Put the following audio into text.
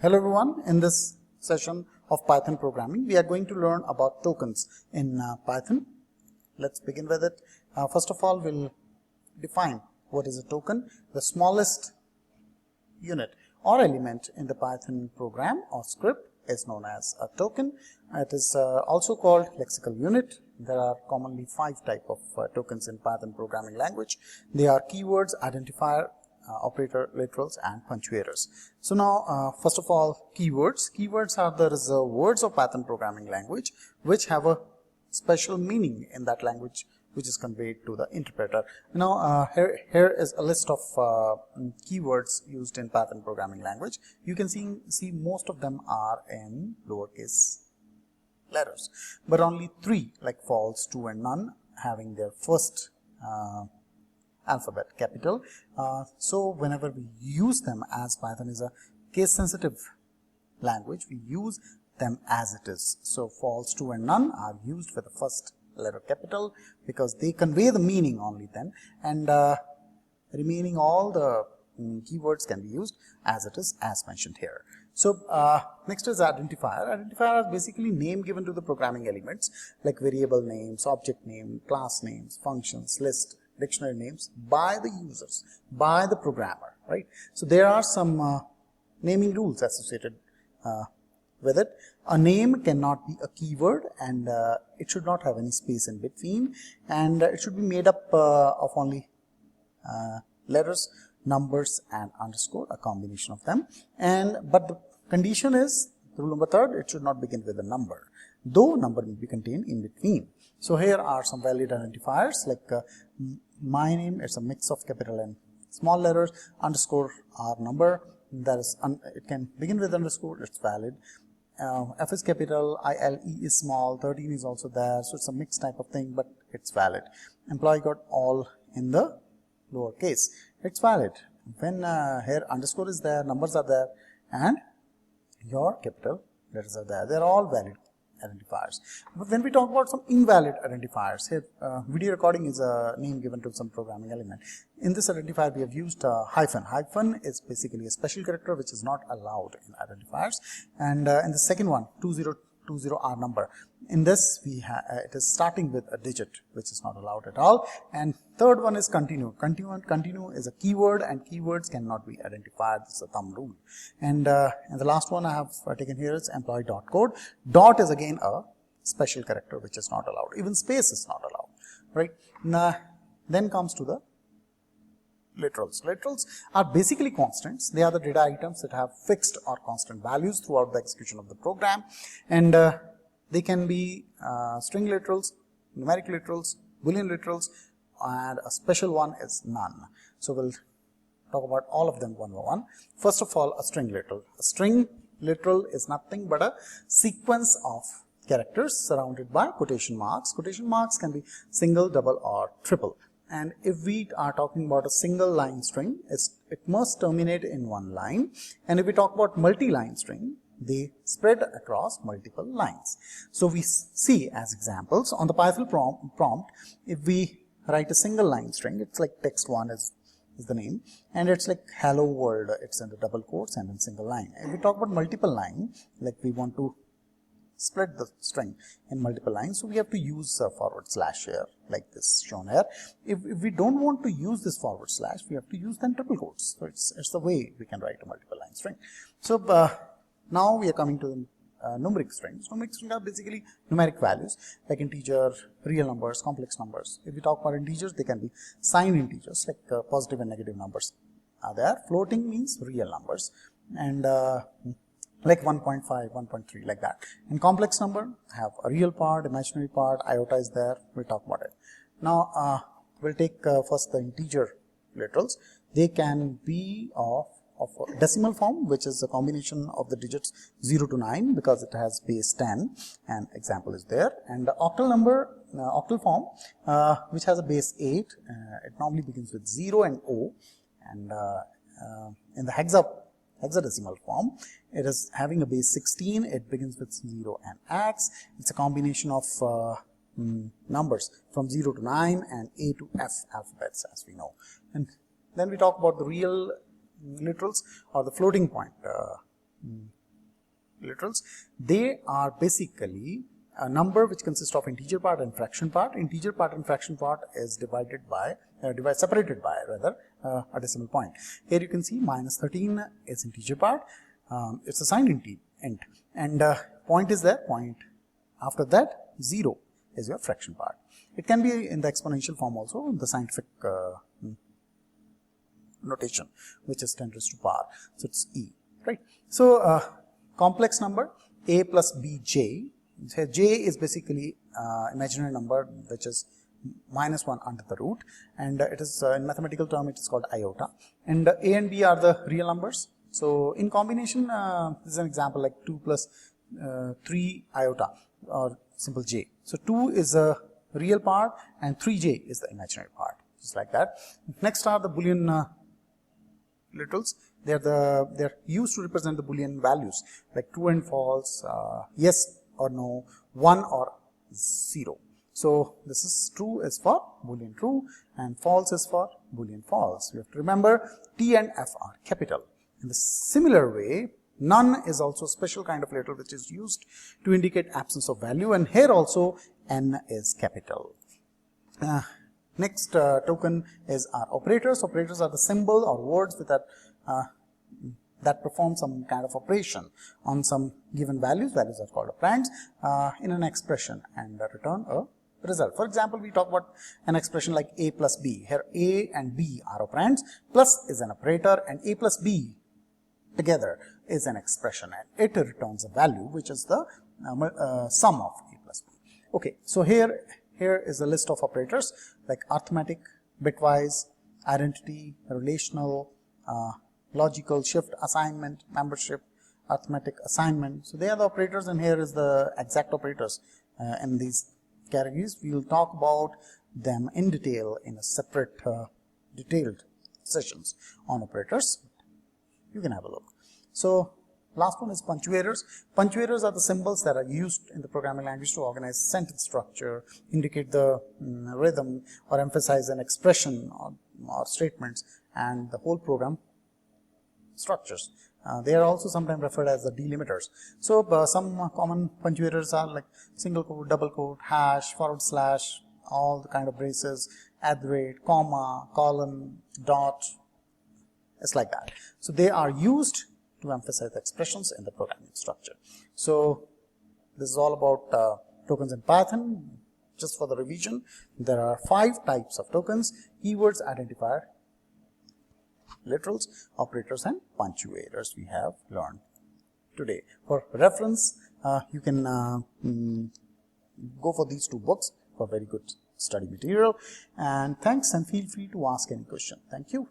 Hello everyone, in this session of Python programming, we are going to learn about tokens in Python. Let's begin with it. First of all, we'll define what is a token. The smallest unit or element in the Python program or script is known as a token. It is also called lexical unit. There are commonly 5 types of tokens in Python programming language. They are keywords, identifier, operator, literals and punctuators. So now first of all, keywords. Keywords are the reserved words of Python programming language which have a special meaning in that language which is conveyed to the interpreter. Now here is a list of keywords used in Python programming language. You can see most of them are in lowercase letters, but only 3 like false, true and none having their first alphabet capital. So whenever we use them, as Python is a case sensitive language, we use them as it is. So false, true and none are used with the first letter capital because they convey the meaning only then, and remaining all the keywords can be used as it is, as mentioned here. So next is identifier. Identifier is basically name given to the programming elements like variable names, object name, class names, functions, list, dictionary names by the users, by the programmer, right? So there are some naming rules associated with it. A name cannot be a keyword, and it should not have any space in between, and it should be made up of only letters, numbers and underscore, a combination of them. But the condition is, rule number 3, it should not begin with a number, though number may be contained in between. So here are some valid identifiers like my name, it's a mix of capital and small letters, underscore are number, that is it can begin with underscore, it's valid. F is capital, ILE is small, 13 is also there, so it's a mixed type of thing, but it's valid. Employee got all in the lowercase, it's valid. When here underscore is there, numbers are there, and your capital letters are there, they're all valid identifiers. But when we talk about some invalid identifiers, here video recording is a name given to some programming element. In this identifier we have used hyphen. Hyphen is basically a special character which is not allowed in identifiers. And in the second one, 2020 are number. In this it is starting with a digit which is not allowed at all. And third one is continue. Continue is a keyword, and keywords cannot be identified. This is a thumb rule. And the last one I have taken here is employee.code. Dot is again a special character which is not allowed. Even space is not allowed, right? Now, then comes to the literals. Literals are basically constants. They are the data items that have fixed or constant values throughout the execution of the program, and they can be string literals, numeric literals, boolean literals, and a special one is none. So we'll talk about all of them one by one. First of all, a string literal. A string literal is nothing but a sequence of characters surrounded by quotation marks. Quotation marks can be single, double or triple. And if we are talking about a single line string, it must terminate in one line. And if we talk about multi-line string, they spread across multiple lines. So we see as examples on the Python prompt, if we write a single line string, it's like text1 is the name, and it's like hello world, it's in the double quotes and in single line. If we talk about multiple line, like we want to spread the string in multiple lines, so we have to use a forward slash here, like this shown here. If we don't want to use this forward slash, we have to use then triple quotes. So it's the way we can write a multiple line string. So now we are coming to numeric strings. Numeric strings are basically numeric values like integer, real numbers, complex numbers. If we talk about integers, they can be signed integers like positive and negative numbers are there. Floating means real numbers, and like 1.5, 1.3, like that. And complex number have a real part, imaginary part, iota is there, we'll talk about it. Now we'll take first the integer literals. They can be of a decimal form, which is a combination of the digits 0 to 9 because it has base 10, and example is there. And the octal number, octal form, which has a base 8, it normally begins with 0 and O, and in the hexadecimal form, it is having a base 16, it begins with 0 and X. It's a combination of numbers from 0 to 9 and A to F alphabets, as we know. And then we talk about the real literals or the floating point literals. They are basically a number which consists of integer part and fraction part. Integer part and fraction part is separated by a decimal point. Here you can see minus 13 is integer part. It's assigned int, and point is there. Point after that 0 is your fraction part. It can be in the exponential form also, in the scientific notation, which is 10 raised to power. So it's e, right? So complex number a plus bj. So j is basically imaginary number which is minus 1 under the root, and it is in mathematical term it is called iota, and a and b are the real numbers. So in combination, this is an example like 2 plus 3 iota or simple j. So 2 is a real part and 3j is the imaginary part, just like that. Next are the Boolean literals. They're used to represent the Boolean values like true and false, yes or no, 1 or 0. So this is true is for Boolean true and false is for Boolean false. You have to remember T and F are capital. In the similar way, none is also a special kind of literal which is used to indicate absence of value, and here also N is capital. Next token is our operators. Operators are the symbol or words that perform some kind of operation on some given values. Values are called operands in an expression and return a result. For example, we talk about an expression like a plus b. Here a and b are operands, plus is an operator, and a plus b together is an expression, and it returns a value which is the sum of a plus b. Okay, so here is a list of operators like arithmetic, bitwise, identity, relational, logical, shift, assignment, membership, arithmetic, assignment. So they are the operators, and here is the exact operators in these categories. We will talk about them in detail in a separate detailed sessions on operators. You can have a look. So last one is punctuators. Punctuators are the symbols that are used in the programming language to organize sentence structure, indicate the rhythm, or emphasize an expression or statements and the whole program structures. They are also sometimes referred as the delimiters. So some common punctuators are like single quote, double quote, hash, forward slash, all the kind of braces, @ comma, colon, dot. It's like that. So they are used to emphasize the expressions in the programming structure. So this is all about tokens in Python. Just for the revision, there are 5 types of tokens: keywords, identifier, literals, operators, and punctuators we have learned today. For reference, you can go for these 2 books for very good study material. And thanks, and feel free to ask any question. Thank you.